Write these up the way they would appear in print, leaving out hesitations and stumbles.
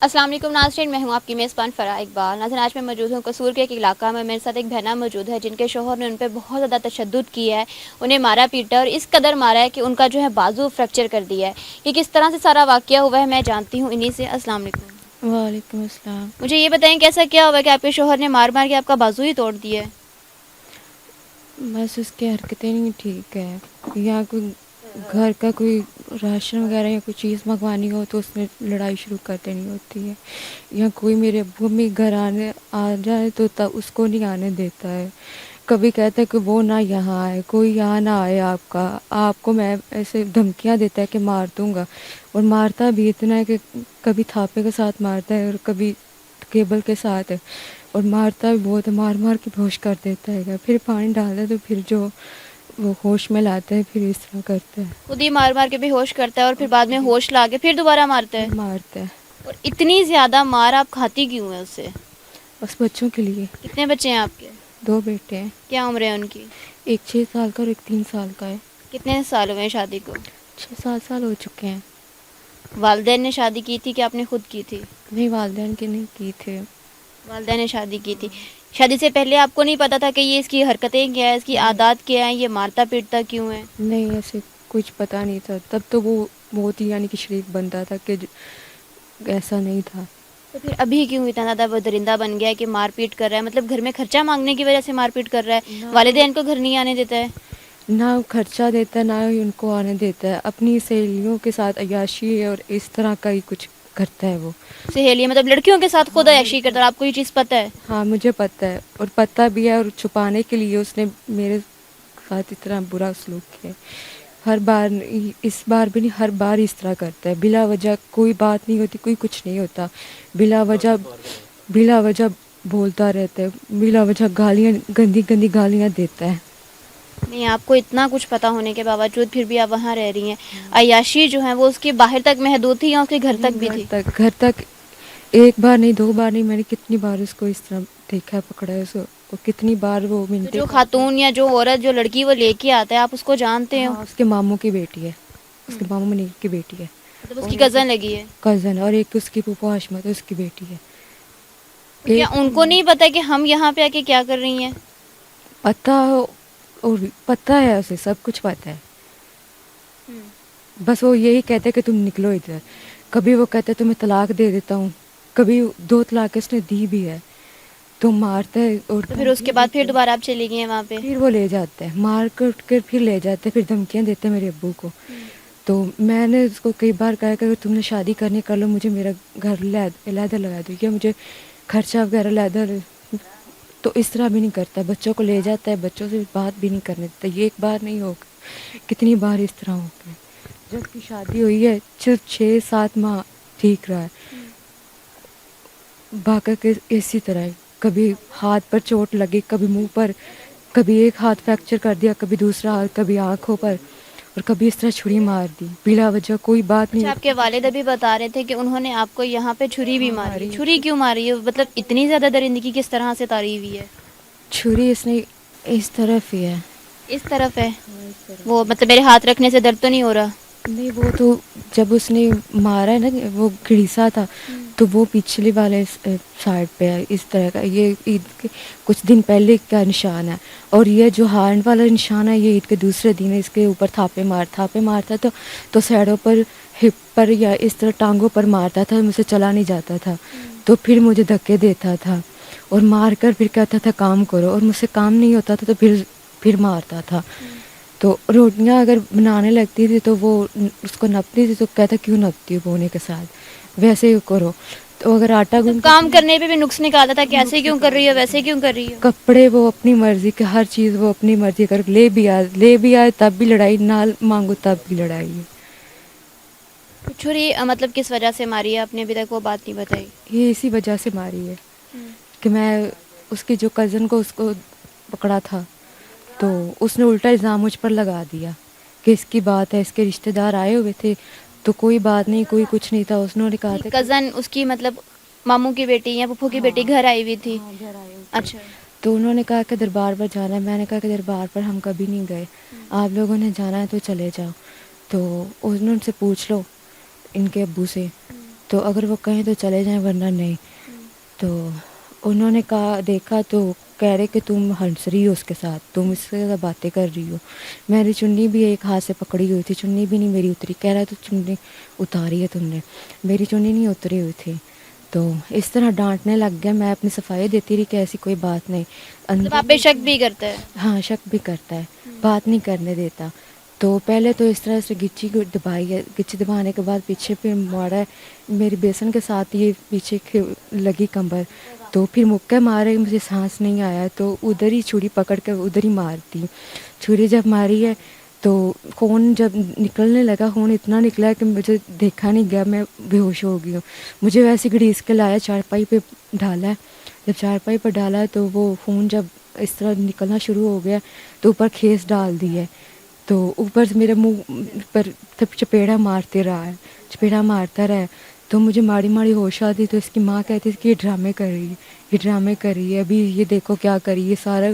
السلام علیکم ناظرین، میں ہوں آپ کی میزبان فرا اقبال۔ ناظرین، آج میں موجود ہوں قصور کے ایک علاقہ میں۔ میرے ساتھ ایک بہنا موجود ہے جن کے شوہر نے ان پہ بہت زیادہ تشدد کیا ہے، انہیں مارا پیٹا اور اس قدر مارا ہے کہ ان کا جو ہے بازو فریکچر کر دیا ہے۔ یہ کس طرح سے سارا واقعہ ہوا ہے میں جانتی ہوں انہی سے۔ السلام علیکم۔ وعلیکم السلام۔ مجھے یہ بتائیں کیسا کیا ہوا کہ آپ کے شوہر نے مار مار کے آپ کا بازو ہی توڑ دیا ہے؟ بس اس کی حرکتیں نہیں ٹھیک ہے، یا کوئی گھر کا کوئی راشن وغیرہ یا کوئی چیز منگوانی ہو تو اس میں لڑائی شروع کر دینی ہوتی ہے، یا کوئی میرے ابو امی گھر آ جائے تو تب اس کو نہیں آنے دیتا ہے۔ کبھی کہتا ہے کہ وہ نہ یہاں آئے، کوئی یہاں نہ آئے، آپ کو میں ایسے دھمکیاں دیتا ہے کہ مار دوں گا، اور مارتا بھی اتنا ہے کہ کبھی تھاپے کے ساتھ مارتا ہے اور کبھی کیبل کے ساتھ ہے، اور مارتا بھی بہت ہے، مار مار کے بے ہوش کر دیتا ہے، پھر پانی ڈالتا ہے تو پھر جو وہ ہوش میں لاتا ہے پھر اس طرح کرتا ہے، خود ہی مار مار کے بھی ہوش کرتا ہے اور پھر بعد میں ہوش لا کے پھر دوبارہ مارتا ہے؟ پھر مارتا ہے۔ اور اتنی زیادہ مار آپ کھاتی کیوں ہیں اس سے؟ بس بچوں کے لیے۔ کتنے بچے ہیں آپ کے؟ 2 بیٹے ہیں، کیا عمر ہے ان کی؟ ایک 6 سال کا اور ایک 3 سال کا ہے۔ کتنے سال ہوئے ہیں شادی کو؟ 6-7 سال ہو چکے ہیں۔ والدین نے شادی کی تھی کہ آپ نے خود کی تھی؟ نہیں، والدین کے نہیں کی تھے۔ والدہ نے شادی کی تھی۔ شادی سے پہلے آپ کو نہیں پتا تھا کہ یہ اس کی حرکتیں کیا ہے، اس کی عادات کیا ہیں، یہ مارتا پیٹتا کیوں ہے؟ نہیں، ایسے کچھ پتہ نہیں تھا، تب تو وہ بہت ہی یعنی کہ شریف بنتا تھا کہ ایسا نہیں تھا۔ تو پھر ابھی کیوں اتنا زیادہ وہ درندہ بن گیا ہے کہ مار پیٹ کر رہا ہے؟ مطلب گھر میں خرچہ مانگنے کی وجہ سے مار پیٹ کر رہا ہے؟ والدین کو گھر نہیں آنے دیتا ہے؟ نہ خرچہ دیتا ہے، نہ ہی ان کو آنے دیتا ہے، اپنی سہیلیوں کے ساتھ عیاشی اور اس طرح کا ہی کچھ کرتا ہے وہ۔ سہیلی مطلب لڑکیوں کے ساتھ خود عیاشی کرتا ہے؟ آپ کو یہ چیز پتہ ہے؟ ہاں، مجھے پتہ ہے، اور پتہ بھی ہے، اور چھپانے کے لیے اس نے میرے ساتھ اتنا برا سلوک کیا ہے۔ ہر بار، اس بار بھی نہیں، ہر بار اس طرح کرتا ہے، بلا وجہ کوئی بات نہیں ہوتی، کوئی کچھ نہیں ہوتا، بلا وجہ بولتا رہتا ہے، بلا وجہ گالیاں، گندی گندی گالیاں دیتا ہے۔ نہیں، آپ کو اتنا کچھ پتہ ہونے کے باوجود پھر بھی آپ وہاں رہ رہی ہیں۔ عیاشی جو ہے وہ اس کی باہر تک محدود تھی یا اس کے گھر تک بھی تھی؟ گھر تک ایک بار نہیں، 2 بار نہیں، میں نے کتنی بار اس کو اس طرح دیکھا، پکڑا ہے اس کو، اور کتنی بار وہ تو منٹیں جو خاتون یا جو عورت، جو لڑکی وہ لے کے آتا ہے، آپ اس کو جانتے ہو؟ ہاں، اس کے ماموں کی بیٹی ہے، اس کے ماموں منیر کی بیٹی ہے، مطلب اس کی کزن لگی ہے؟ کزن، اور ایک اس کی پھوپھو ہاشمت ہے، اس کی بیٹی ہے۔ تو کیا ان کو نہیں پتا کہ ہم یہاں پہ آ کے کیا کر رہی ہیں؟ پتہ ہو، اور پتہ ہے، اسے سب کچھ پتہ ہے، بس وہ یہی کہتے کہ تم نکلو ادھر۔ کبھی وہ کہتے تمہیں طلاق دے دیتا ہوں، کبھی 2 طلاق اس نے دی بھی ہے، تو مارتا ہے، اور تو پھر اس کے بعد پھر دوبارہ آپ چلی گئی ہیں وہاں پہ؟ پھر وہ لے جاتا ہے، مار کر پھر لے جاتا ہے، پھر دھمکیاں دیتے ہیں میرے ابو کو۔ تو میں نے اس کو کئی بار کہا کہ اگر تم نے شادی کرنی کر لو، مجھے میرا گھر علیحدہ لگا دو، یا مجھے خرچہ وغیرہ علیحدہ، تو اس طرح بھی نہیں کرتا، بچوں کو لے جاتا ہے، بچوں سے بات بھی نہیں کرنے دیتا۔ یہ ایک بار نہیں ہوگا، کتنی بار اس طرح ہو گیا۔ جب کی شادی ہوئی ہے صرف 6-7 ماہ ٹھیک رہا ہے، باقی کے اسی طرح ہے، کبھی ہاتھ پر چوٹ لگی، کبھی منہ پر، کبھی ایک ہاتھ فریکچر کر دیا، کبھی دوسرا ہاتھ، کبھی آنکھوں پر، اور کبھی اس طرح چھری مار دی بلا وجہ، کوئی بات نہیں اچھا، آپ کے والد ابھی بتا رہے تھے کہ انہوں نے آپ کو یہاں پہ چھری بھی ماری۔ چھری کیوں ماری ہے؟ مطلب اتنی زیادہ درندگی کس طرح سے تاری ہوئی ہے؟ چھری اس نے اس طرف ہی ہے، اس طرف ہے؟ وہ مطلب میرے ہاتھ رکھنے سے درد تو نہیں ہو رہا؟ نہیں، وہ تو جب اس نے مارا ہے نا، وہ گھڑیسا تھا، تو وہ پچھلی والے سائڈ پہ ہے، اس طرح کا۔ یہ عید کے کچھ دن پہلے کا نشان ہے، اور یہ جو ہینڈ والا نشان ہے یہ عید کے دوسرے دن ہے، اس کے اوپر تھاپے مارتا تو سائڈوں پر، ہپ پر، یا اس طرح ٹانگوں پر مارتا تھا، مجھ سے چلا نہیں جاتا تھا، تو پھر مجھے دھکے دیتا تھا، اور مار کر پھر کہتا تھا کام کرو، اور مجھ سے کام نہیں ہوتا تھا تو پھر مارتا تھا۔ تو روٹیاں اگر بنانے لگتی تھی تو وہ اس کو نپتی تھی تو کہتا کیوں نپتی ہو بونے کے ساتھ، ویسے ہی کرو۔ تو اگر آٹا گوندھ کام کرنے پہ بھی نقص نکالتا تھا کہ ایسے کیوں کر رہی ہو، ویسے کیوں کر رہی ہو؟ کپڑے وہ اپنی مرضی کے، ہر چیز وہ اپنی مرضی کر، لے بھی آئے تب بھی لڑائی، نہ مانگو تب بھی لڑائی ہے۔ چھری مطلب کس وجہ سے ماری ہے؟ آپ نے ابھی تک وہ بات نہیں بتائی۔ یہ اسی وجہ سے ماری ہے کہ میں اس کی جو کزن کو اس کو پکڑا تھا، تو اس نے الٹا الزام مجھ پر لگا دیا کہ اس کی بات ہے، اس کے رشتہ دار آئے ہوئے تھے تو کوئی بات نہیں، کوئی کچھ نہیں تھا، اس نے کہا تھا کزن اس کی مطلب ماموں کی بیٹی یا پھپھو کی بیٹی گھر آئی ہوئی تھی؟ گھر آئے ہوئے، اچھا۔ تو انہوں نے کہا کہ دربار پر جانا ہے، میں نے کہا کہ دربار پر ہم کبھی نہیں گئے، آپ لوگوں نے جانا ہے تو چلے جاؤ، تو انہوں سے پوچھ لو ان کے ابو سے۔ تو اگر وہ کہیں تو چلے جائیں ورنہ نہیں. تو انہوں نے کہا دیکھا تو کہہ رہے کہ تم ہنس رہی ہو اس کے ساتھ, تم اس سے باتیں کر رہی ہو. میری چنی بھی ایک ہاتھ سے پکڑی ہوئی تھی, چنی بھی نہیں میری اتری. کہہ رہا تو چنی اتاری ہے تم نے, میری چنی نہیں اتری ہوئی تھی. تو اس طرح ڈانٹنے لگ گیا. میں اپنی صفائی دیتی رہی کہ ایسی کوئی بات نہیں. مطلب آپ پہ شک بھی کرتا ہے؟ ہاں شک بھی کرتا ہے, بات نہیں کرنے دیتا. تو پہلے تو اس طرح سے گچی کو دبائی ہے, گچی دبانے کے بعد پیچھے پہ مارا ہے میری بیسن کے ساتھ, یہ پیچھے لگی کمبر. تو پھر مکے مارے, مجھے سانس نہیں آیا تو ادھر ہی چھری پکڑ کے ادھر ہی مار دی. چھری جب ماری ہے تو خون جب نکلنے لگا, خون اتنا نکلا کہ مجھے دیکھا نہیں گیا, میں بے ہوش ہو گئی ہوں. مجھے ویسے گھڑیس کے لایا, چارپائی پہ ڈالا ہے. جب چارپائی پر ڈالا ہے تو وہ خون جب اس طرح نکلنا شروع ہو گیا تو اوپر کھیس ڈال دی ہے. تو اوپر سے میرے منہ پر چپیڑا مارتے رہا ہے, چپیڑا مارتا رہا ہے. تو مجھے ماڑی ماڑی ہوش آتی تو اس کی ماں کہتی تھی کہ یہ ڈرامے کر رہی ہے, یہ ڈرامے کر رہی ہے, ابھی یہ دیکھو کیا کری, یہ سارا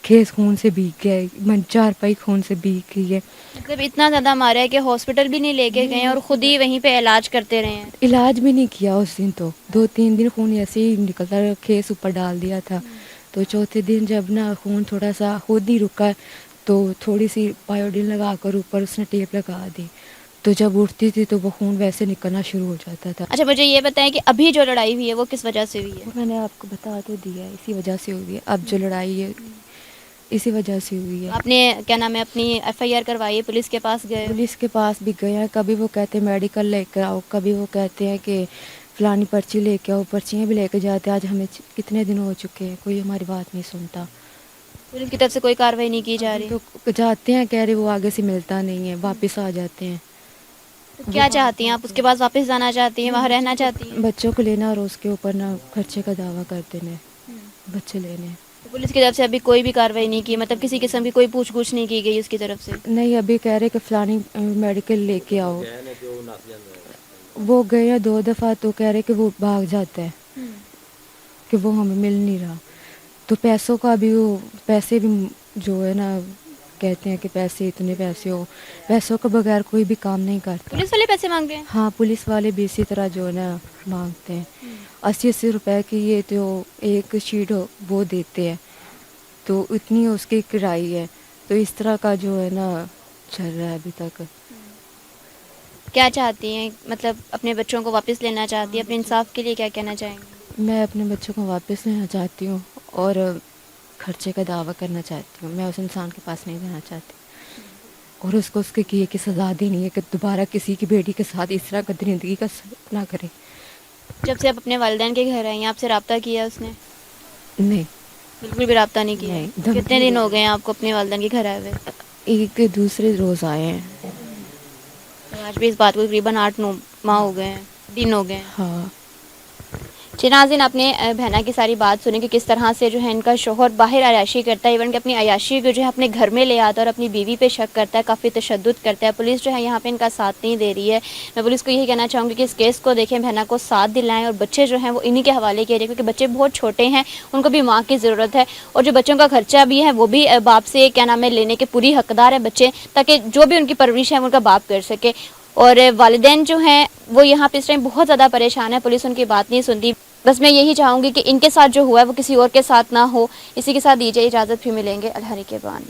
کھیس خون سے بھیگ گیا ہے, چارپائی خون سے بھیگ گئی ہے. مطلب اتنا زیادہ مارا ہے کہ ہاسپٹل بھی نہیں لے کے گئے اور خود ہی وہیں پہ علاج کرتے رہے ہیں؟ علاج بھی نہیں کیا اس دن, تو 2-3 دن خون ایسے ہی نکلتا رہا, کھیس اوپر ڈال دیا تھا. تو چوتھے دن جب نا خون تھوڑا سا خود ہی رکا تو تھوڑی سی پائیوڈین لگا کر اوپر اس نے ٹیپ لگا دی. تو جب اٹھتی تھی تو وہ خون ویسے نکلنا شروع ہو جاتا تھا. اچھا مجھے یہ بتائیں کہ ابھی جو لڑائی ہوئی ہے وہ کس وجہ سے ہوئی ہے؟ میں نے آپ کو بتا تو دیا ہے, اسی وجہ سے ہوئی ہے. اب جو لڑائی ہے اسی وجہ سے ہوئی ہے. آپ نے کیا نام ہے اپنی ایف آئی آر کروائی ہے, پولیس کے پاس گئے؟ پولیس کے پاس بھی گئے ہیں, کبھی وہ کہتے ہیں میڈیکل لے کر آؤ, کبھی وہ کہتے ہیں کہ فلانی پرچی لے کے آؤ, پرچیاں بھی لے کے جاتے ہیں. آج ہمیں کتنے دن ہو چکے ہیں, کوئی ہماری بات نہیں سنتا. پولیس کی طرف سے کوئی کارروائی نہیں کی جا رہی؟ تو جاتے ہیں, کہہ رہے وہ آگے سے ملتا نہیں ہے, واپس آ جاتے ہیں. تو کیا چاہتی ہیں آپ, اس کے بعد واپس جانا چاہتی ہیں, وہاں رہنا چاہتی ہیں؟ بچوں کو لینا اور اس کے اوپر نہ خرچے کا دعویٰ کرتے ہیں, بچے لینے. پولیس کی طرف سے ابھی کوئی بھی کارروائی نہیں کی, مطلب کسی قسم کی کوئی پوچھ گچھ نہیں کی گئی اس کی طرف سے؟ نہیں, ابھی کہہ رہے کہ فلانی میڈیکل لے کے آؤ. وہ گئے ہیں 2 دفعہ, تو کہہ رہے کہ وہ بھاگ جاتا ہے کہ وہ ہمیں مل نہیں رہا. تو پیسوں کا بھی وہ پیسے بھی جو ہے نا کہتے ہیں کہ پیسے اتنے پیسے ہو, پیسوں کے بغیر کوئی بھی کام نہیں کرتا. پولیس والے پیسے مانگ رہے ہیں؟ ہاں, پولیس والے بھی اسی طرح جو ہے نا مانگتے ہیں. 80-80 روپے کی یہ تو ایک شیٹ وہ دیتے ہیں, تو اتنی اس کی کرائے ہے. تو اس طرح کا جو ہے نا چل رہا ہے ابھی تک. کیا چاہتی ہیں, مطلب اپنے بچوں کو واپس لینا چاہتی ہیں, اپنے انصاف کے لیے کیا کہنا چاہیں گی؟ میں اپنے بچوں کو واپس لینا چاہتی ہوں اور خرچے کا دعویٰ کرنا چاہتی ہوں. میں اس انسان کے پاس نہیں جانا چاہتی, اور اس کو اس کے کیے کی سزا دینی ہے کہ دوبارہ کسی کی بیٹی کے ساتھ اس طرح کا درندگی کا نہ کرے. جب سے آپ اپنے والدین کے گھر آئی ہیں, آپ سے رابطہ کیا اس نے؟ نہیں, بالکل بھی رابطہ نہیں کیا؟ نہیں. کتنے دن ہو گئے ہیں آپ کو اپنے والدین کے گھر آئے ہوئے؟ ایک دوسرے روز آئے ہیں. آج بھی اس بات کو تقریباً 8-9 ماہ ہو گئے ہیں, دن ہو گئے ہیں. ہاں. ناظرین, آپ نے بہنا کی ساری بات سنی کہ کس طرح سے جو ہے ان کا شوہر باہر عیاشی کرتا ہے, ایون کہ اپنی عیاشی کو جو ہے اپنے گھر میں لے آتا ہے اور اپنی بیوی پہ شک کرتا ہے, کافی تشدد کرتا ہے. پولیس جو ہے یہاں پہ ان کا ساتھ نہیں دے رہی ہے. میں پولیس کو یہی کہنا چاہوں گی کہ اس کیس کو دیکھیں, بہنا کو ساتھ دلائیں, اور بچے جو ہیں وہ انہی کے حوالے کیے جائیں, کیونکہ بچے بہت چھوٹے ہیں, ان کو بھی ماں کی ضرورت ہے, اور جو بچوں کا خرچہ بھی ہے وہ بھی باپ سے کیا نام ہے لینے کے پوری حقدار ہے بچے, تاکہ جو بھی ان کی پرورش ہے ان کا باپ کر سکے. اور والدین جو ہیں وہ یہاں پہ اس ٹائم بہت زیادہ پریشان ہے, پولیس ان کی بات نہیں سنتی. بس میں یہی چاہوں گی کہ ان کے ساتھ جو ہوا ہے وہ کسی اور کے ساتھ نہ ہو. اسی کے ساتھ دیجیے اجازت, پھر ملیں گے. اللہ کے بان.